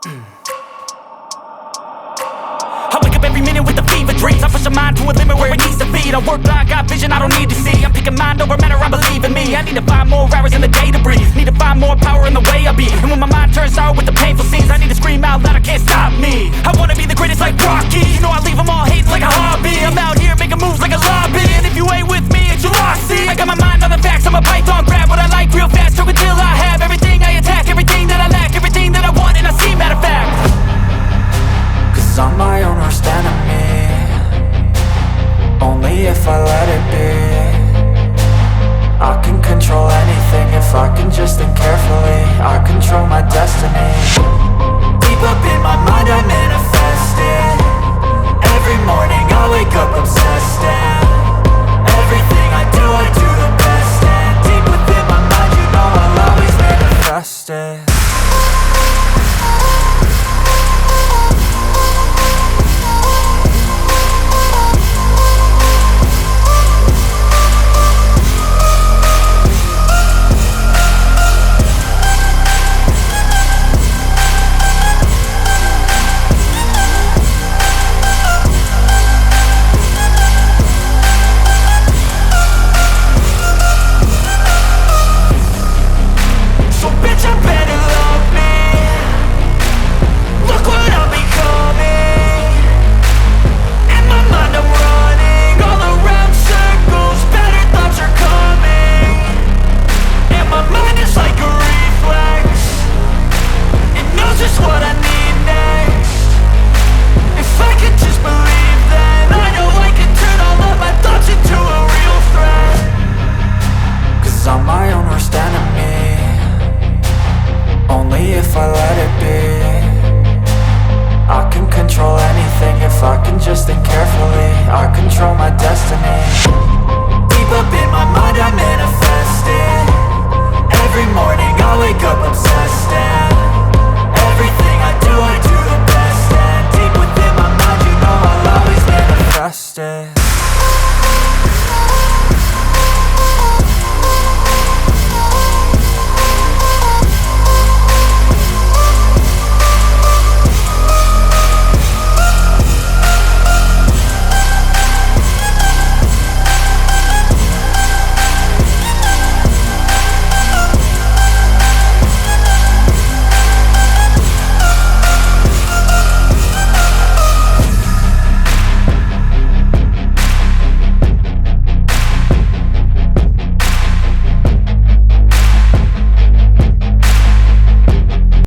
I wake up every minute with the fever dreams. I push my mind to a limit where it needs to be. I work blind, got vision I don't need to see. I'm picking mind over matter, I believe in me. I need to find more hours in the day to breathe. Need to find more power in the way I be. And when my mind turns sour with the painful scenes, I need to scream out loud, I can't stop me. I wanna be the greatest like Rocky. You know I leave them all hating like a hobby. I'm out here making moves like a lobby. And if you ain't with me, it's your loss, see. I got my mind on the facts, I'm a python, grab what I like real fast. Choke until I have everything I attack, everything that I lack, everything that I want and I see, matter of fact. Cause I'm my own worst enemy. Only if I let it be. I can control anything if I can just think carefully. I control my destiny. Deep up in my mind I manifest it. Every morning I wake up obsessed, and everything I do the best. And deep within my mind you know I'll always manifest it. If I let it be, I can control anything if I can just think carefully. I control my destiny. Deep up in my mind I manifest it. Every morning I wake up obsessed.